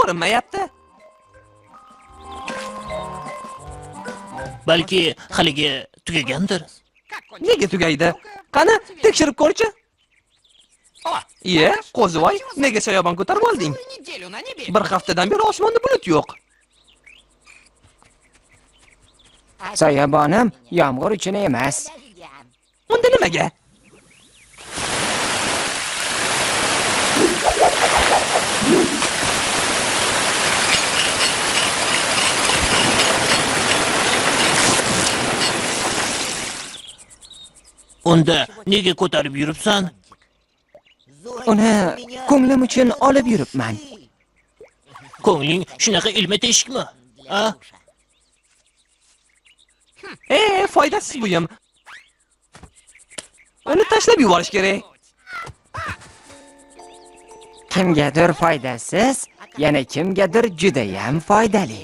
ko'rinmayapti. Balki haligi tugagandir. Nega tugaydi? Qani, tekshirib ko'rchi. Iye, qo'zivoy, nega soyabon ko'tarib olding? Bir haftadan beri osmonda bulut yo'q. Soyabonim yomg'ir uchun emas. Unda nimaga? Unda nega ko'tarib yuribsan? Uni ko'nglim uchun olib yuribman. Ko'ngling shunaqa ilma teshikmi? A? Foydasiz buyum. Uni tashlab yuborish kerak. Kimgadir foydasiz, yana kimgadir juda ham foydali.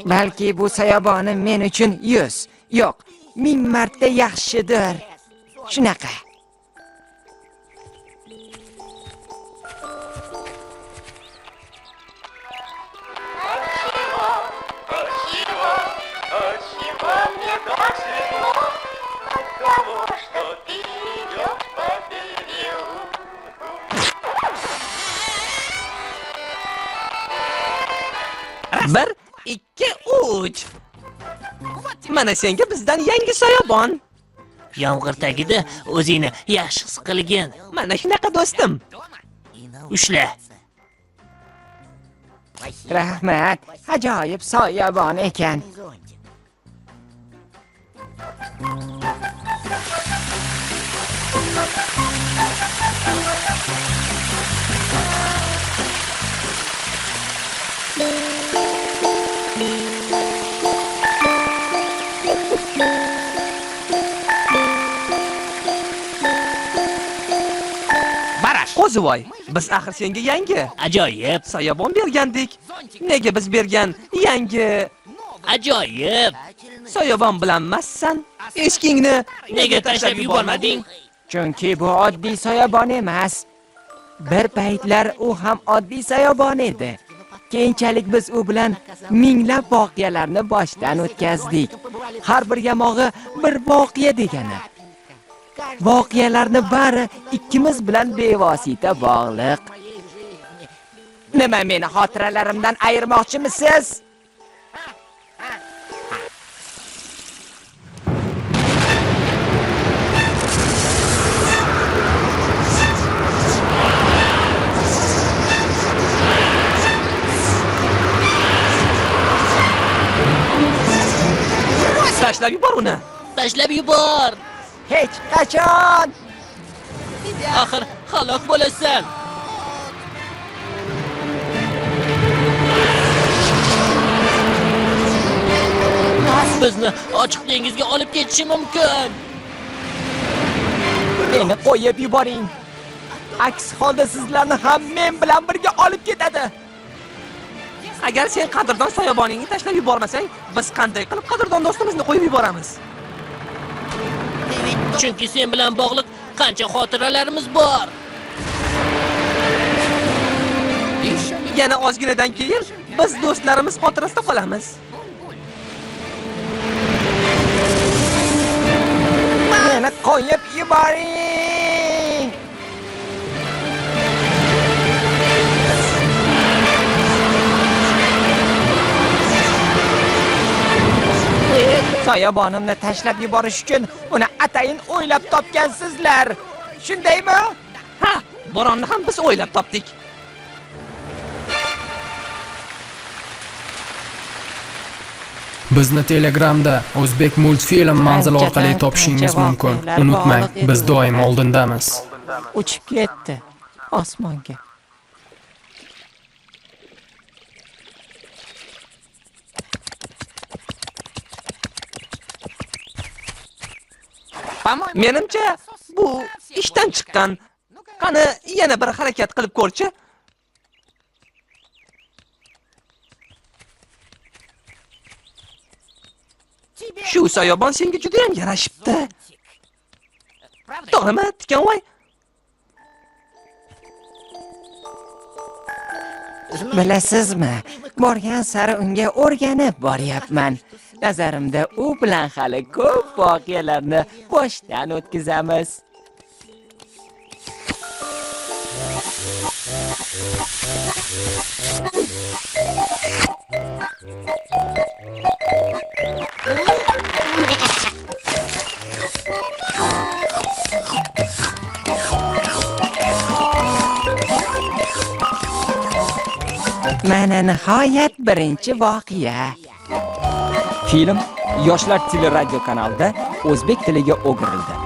Balki bu soyabonim men uchun 100, yo'q, 1000 marta yaxshidir. Shunaqa. Bir, ikki, uch. Mana senga bizdan yangi soyabon. Yomg'ir tagida o'zingni yaxshi his qilgin. Mana shunaqa do'stim. Ushla. Rahmat, ajoyib soyabon ekan. Qo'zivoy, biz axir senga yangi Ajoyib. soyabon bergandik. Nega biz bergan yangi Ajoyib. soyabon bilan emassan? Eshkingni Nega tashlab yubormading? Chunki bu oddiy soyabon emas. Bir paytlar u ham oddiy soyabon edi. Keyinchalik biz u bilan minglab voqealarni boshdan o'tkazdik. Har bir yamog'i bir voqea degani. Voqealarni bari ikkimiz bilan bevosita bog'liq. Nima meni xotiralarimdan ayirmoqchimisiz? tashlab yubor uni. Tashlab yubor. Hech qachon! Axir halok bo'lasan. Bizni ochiq dengizga olib ketishi mumkin. Meni qo'yib yuboring. Aks holda sizlarni ham men bilan birga olib ketadi. Agar sen qadrdon soyaboningni tashlab yubormasang, biz qanday qilib qadrdon do'stimizni qo'yib yuboramiz? Chunki sen bilan bog'liq qancha xotiralarimiz bor. Yana ozginadan keyin biz do'stlarimiz xotirasida qolamiz. Meni qo'yib yuboring. Soyabonimni tashlab yuborish uchun uni atayin o'ylab topgansizlar. Shundaymi? Ha, boronni ham biz o'ylab topdik. Bizni Telegramda O'zbek multfilm manzili orqali topishingiz mumkin. Unutmang, biz doim oldindamiz. Uchib ketdi osmonga. Menimcha, bu ishdan chiqqan. Qani, yana bir harakat qilib ko'rchi. Shu soyabon senga juda ham yarashibdi. To'g'rimi, Tikanvoy? Bilasizmi, borgan sari unga o'rganib boryapman. Nazarimda u bilan hali ko'p voqealarni boshdan o'tkazamiz. Mana nihoyat birinchi voqea. Film Yoshlar teleradio kanalida o'zbek tiliga o'girildi.